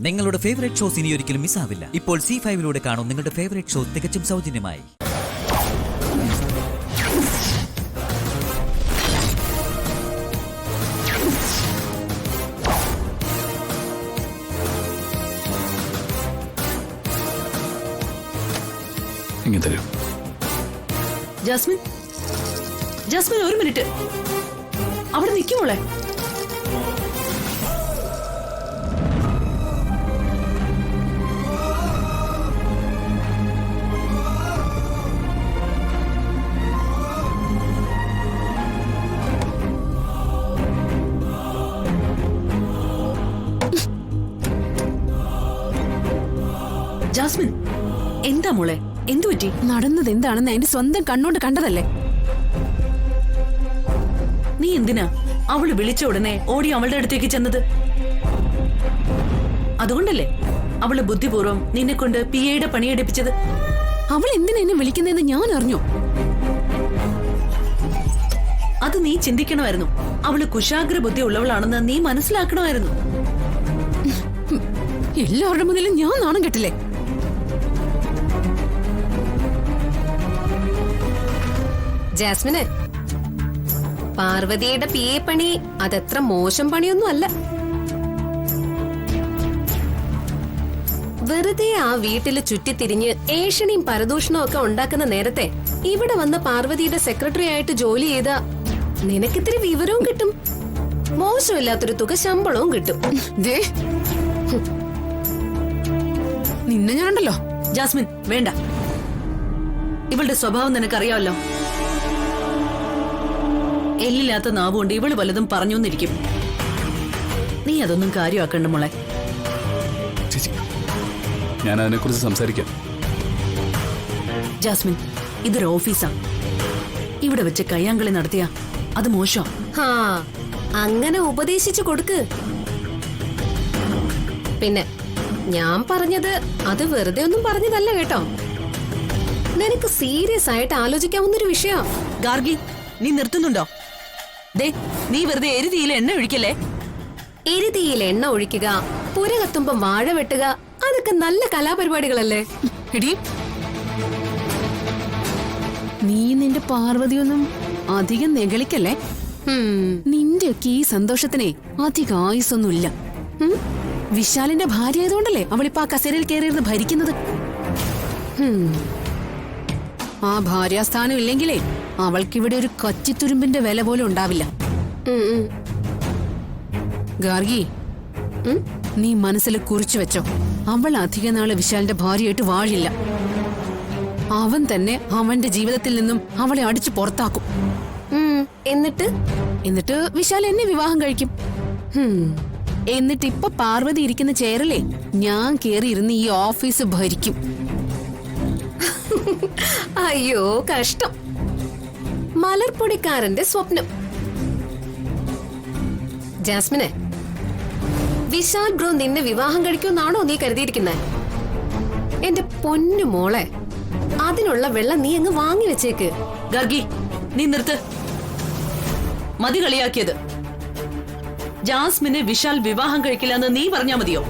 നിങ്ങളുടെ favourite shows ഇനി ഒരിക്കലും മിസ്സാവില്ല. ഇപ്പോൾ C5 കാണും നിങ്ങളുടെ ഫേവറേറ്റ് ഷോ തികച്ചും സൗജന്യമായി. ജാസ്മിൻ, ജാസ്മിൻ ഒരു മിനിറ്റ് അവിടെ നിൽക്കുമോളെ. ജാസ്മിൻ, എന്താ മോളെ, എന്തു പറ്റി? നടന്നത് എന്താണെന്ന് എന്റെ സ്വന്തം കണ്ണോണ്ട് കണ്ടതല്ലേ. നീ എന്തിനാ അവള് വിളിച്ച ഉടനെ ഓടി അവളുടെ അടുത്തേക്ക് ചെന്നത്? അതുകൊണ്ടല്ലേ അവള് ബുദ്ധിപൂർവ്വം നിന്നെ കൊണ്ട് PA പണിയെടുപ്പിച്ചത്? അവൾ എന്തിനാ എന്നെ വിളിക്കുന്നതെന്ന് ഞാൻ അറിഞ്ഞു. അത് നീ ചിന്തിക്കണമായിരുന്നു. അവള് കുശാഗ്ര ബുദ്ധി ഉള്ളവളാണെന്ന് നീ മനസ്സിലാക്കണമായിരുന്നു. എല്ലാവരുടെ മുന്നിലും ഞാൻ നാണം കെട്ടില്ലേ. ജാസ്മിന്, പാർവതിയുടെ PA പണി അതത്ര മോശം പണിയൊന്നും അല്ല. വെറുതെ ആ വീട്ടില് ചുറ്റിത്തിരിഞ്ഞ് ഏഷണിയും പരദൂഷണവും ഒക്കെ ഉണ്ടാക്കുന്ന നേരത്തെ ഇവിടെ വന്ന പാർവതിയുടെ സെക്രട്ടറി ആയിട്ട് ജോലി ചെയ്ത നിനക്കിത്തിരി വിവരവും കിട്ടും, മോശമില്ലാത്തൊരു തുക ശമ്പളവും കിട്ടും. നിന്നെ ഞാനുണ്ടല്ലോ. ജാസ്മിൻ വേണ്ട, ഇവളുടെ സ്വഭാവം നിനക്കറിയാമല്ലോ. എല്ലില്ലാത്ത നാവുകൊണ്ട് ഇവള് വല്ലതും പറഞ്ഞുന്നിരിക്കും. നീ അതൊന്നും കാര്യമാക്കണ്ട മോളെ. ഞാൻ അതിനെക്കുറിച്ച് സംസാരിക്കാം. ജാസ്മിൻ, ഇതൊരു ഓഫീസാ. ഇവിടെ വെച്ച് കയ്യാങ്കളി നടത്തിയ അത് മോശം. ഹാ, അങ്ങനെ ഉപദേശിച്ചു കൊടുക്ക്. പിന്നെ ഞാൻ പറഞ്ഞത് അത് വെറുതെ ഒന്നും പറഞ്ഞതല്ല കേട്ടോ. നിനക്ക് സീരിയസ് ആയിട്ട് ആലോചിക്കാവുന്നൊരു വിഷയം. ഗാർഗി, നീ നിർത്തുന്നുണ്ടോ? ദേ, നീ വെറുതെ എരുതിയിൽ എണ്ണ ഒഴിക്കല്ലേ. എരുതിയിൽ എണ്ണ ഒഴിക്കുക, പുര കത്തുമ്പം വാഴ വെട്ടുക, അതൊക്കെ നല്ല കലാപരിപാടികളല്ലേ. എടി, നീ നിന്റെ പാർവതിയൊന്നും അധികം നെകളിക്കല്ലേ. നിന്റെയൊക്കെ ഈ സന്തോഷത്തിനെ അധികം ആയുസൊന്നുമില്ല. വിശാലിന്റെ ഭാര്യ ആയതുകൊണ്ടല്ലേ അവളിപ്പോ ആ കസേരയിൽ കയറിയിരുന്ന് ഭരിക്കുന്നത്. ആ ഭാര്യാസ്ഥാനം ഇല്ലെങ്കിലേ അവൾക്കിവിടെ ഒരു കച്ചിത്തുരുമ്പിന്റെ വില പോലും ഉണ്ടാവില്ല. ഗാർഗി, നീ മനസ്സിൽ കുറിച്ചു വെച്ചോ, അവൾ അധിക നാള് വിശാലിന്റെ ഭാര്യയായിട്ട് വാഴില്ല. അവൻ തന്നെ അവന്റെ ജീവിതത്തിൽ നിന്നും അവളെ അടിച്ചു പുറത്താക്കും. എന്നിട്ട് വിശാൽ എന്നെ വിവാഹം കഴിക്കും. എന്നിട്ട് ഇപ്പൊ പാർവതി ഇരിക്കുന്ന ചെയറിലെ ഞാൻ കേറി ഇരുന്ന് ഈ ഓഫീസ് ഭരിക്കും. അയ്യോ കഷ്ടം, മലർപ്പൊടിക്കാരന്റെ സ്വപ്നം. ജാസ്മിനെ, വിശാൽ ബ്രോ നിന്നെ വിവാഹം കഴിക്കുമെന്നാണോ നീ കരുതിയിരിക്കുന്നത്? എന്റെ പൊന്നു മോളെ, അതിനുള്ള വെള്ളം നീ അങ്ങ് വാങ്ങി വെച്ചേക്ക്. ഗാർഗി, നീ നിർത്ത്. മതി കളിയാക്കിയത്. ജാസ്മിനെ വിശാൽ വിവാഹം കഴിക്കില്ല എന്ന് നീ പറഞ്ഞാ മതിയോ?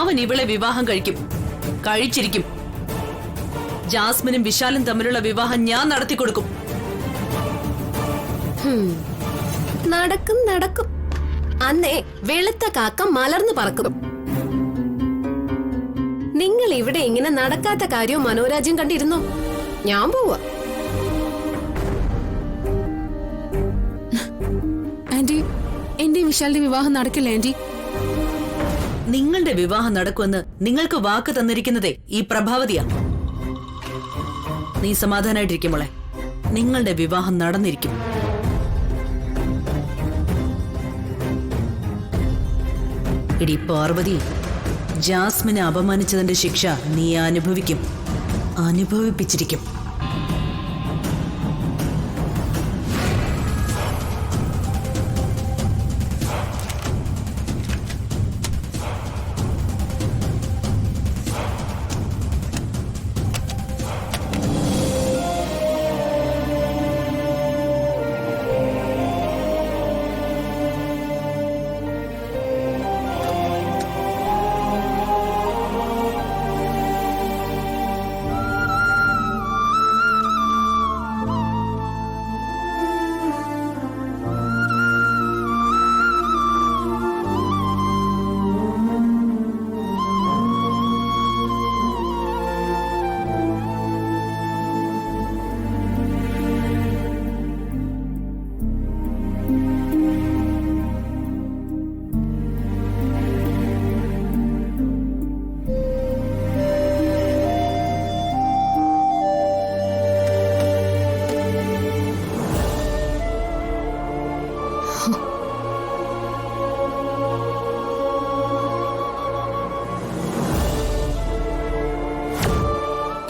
അവൻ ഇവളെ വിവാഹം കഴിക്കും, കഴിച്ചിരിക്കും. ജാസ്മിനും വിശാലും തമ്മിലുള്ള വിവാഹം ഞാൻ നടത്തിക്കൊടുക്കും. നടക്കും നടക്കും. അന്നേ വെളുത്ത കാക്ക മലർന്നു പറക്കും. നിങ്ങൾ ഇവിടെ ഇങ്ങനെ നടക്കാത്ത കാര്യവും മനോരാജ്യം കണ്ടിരുന്നോ? ഞാൻ പോവാ. ആന്റി, എന്റെ വിശാലിന്റെ വിവാഹം നടക്കില്ല ആന്റി. നിങ്ങളുടെ വിവാഹം നടക്കുമെന്ന് നിങ്ങൾക്ക് വാക്ക് തന്നിരിക്കുന്നതേ ഈ പ്രഭാവതിയാ. നീ സമാധാനായിട്ടിരിക്കും മോളെ, നിങ്ങളുടെ വിവാഹം നടന്നിരിക്കും. എടി പാർവതി, ജാസ്മിനെ അപമാനിച്ചതിന്റെ ശിക്ഷ നീ അനുഭവിക്കും, അനുഭവിപ്പിച്ചിരിക്കും.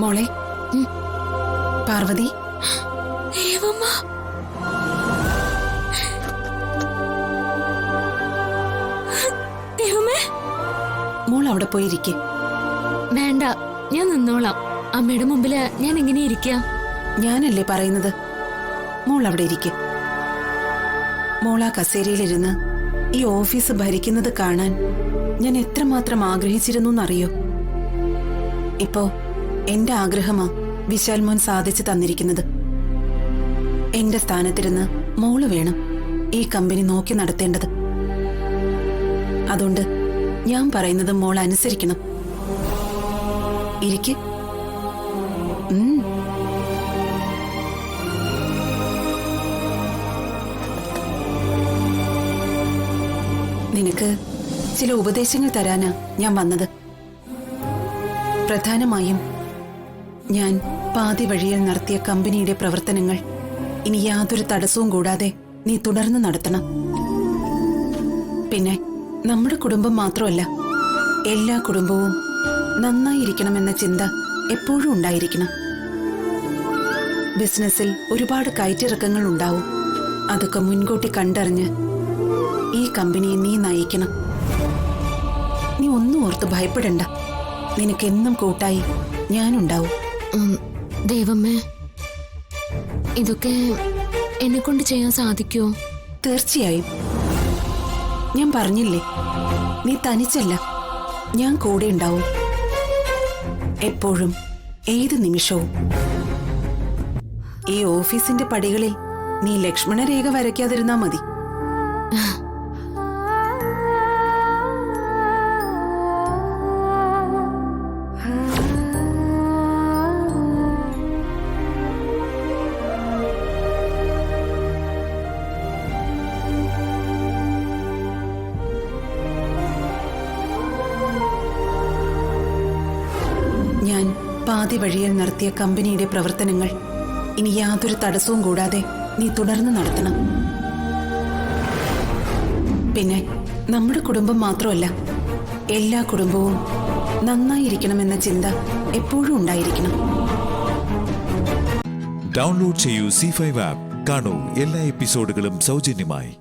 മോളെ പാർവതി, മോൾ അവിടെ പോയിരിക്കെ. വേണ്ട, ഞാൻ നിന്നോളാം. അമ്മയുടെ മുമ്പില് ഞാൻ എങ്ങനെ ഇരിക്കാം? ഞാനല്ലേ പറയുന്നത്, മോൾ അവിടെ ഇരിക്കെ. മോൾ ആ കസേരയിലിരുന്ന് ഈ ഓഫീസ് ഭരിക്കുന്നത് കാണാൻ ഞാൻ എത്രമാത്രം ആഗ്രഹിച്ചിരുന്നു എന്നറിയോ? ഇപ്പോ എന്റെ ആഗ്രഹമാ വിശാൽ മോൻ സാധിച്ചു തന്നിരിക്കുന്നത്. എന്റെ സ്ഥാനത്തിരുന്ന് മോള് വേണം ഈ കമ്പനി നോക്കി നടത്തേണ്ടത്. അതുകൊണ്ട് ഞാൻ പറയുന്നത് മോൾ അനുസരിക്കണം. ഇരിക്കെ. നിനക്ക് ചില ഉപദേശങ്ങൾ തരാനാ ഞാൻ വന്നത്. പ്രധാനമായും ഞാൻ പാതി വഴിയിൽ നടത്തിയ കമ്പനിയുടെ പ്രവർത്തനങ്ങൾ ഇനി യാതൊരു തടസ്സവും കൂടാതെ നീ തുടർന്ന് നടത്തണം. പിന്നെ നമ്മുടെ കുടുംബം മാത്രമല്ല, എല്ലാ കുടുംബവും നന്നായിരിക്കണമെന്ന ചിന്ത എപ്പോഴും ഉണ്ടായിരിക്കണം. ബിസിനസ്സിൽ ഒരുപാട് കയറ്റിറക്കങ്ങൾ ഉണ്ടാവും. അതൊക്കെ മുൻകൂട്ടി കണ്ടറിഞ്ഞ് ഈ കമ്പനിയെ നീ നയിക്കണം. നീ ഒന്നും ഓർത്ത് ഭയപ്പെടണ്ട. നിനക്കെന്നും കൂട്ടായി ഞാനുണ്ടാവും. ദൈവമേ, ഇതൊക്കെ എന്നെ കൊണ്ട് ചെയ്യാൻ സാധിക്കുമോ? തീർച്ചയായും. ഞാൻ പറഞ്ഞില്ലേ, നീ തനിച്ചല്ല, ഞാൻ കൂടെ ഉണ്ടാവും. എപ്പോഴും, ഏത് നിമിഷവും. ഈ ഓഫീസിന്റെ പടികളിൽ നീ ലക്ഷ്മണ രേഖ വരയ്ക്കാതിരുന്നാ മതി. ഞാൻ പാതി വഴിയിൽ നടത്തിയ കമ്പനിയുടെ പ്രവർത്തനങ്ങൾ ഇനി യാതൊരു തടസ്സവും കൂടാതെ നീ തുടർന്ന് നടത്തണം. പിന്നെ നമ്മുടെ കുടുംബം മാത്രമല്ല, എല്ലാ കുടുംബവും നന്നായിരിക്കണമെന്ന ചിന്ത എപ്പോഴും ഉണ്ടായിരിക്കണം. ഡൗൺലോഡ് ചെയ്യൂ C5 ആപ്പ്. കാണൂ എല്ലാ എപ്പിസോഡുകളും സൗജന്യമായി.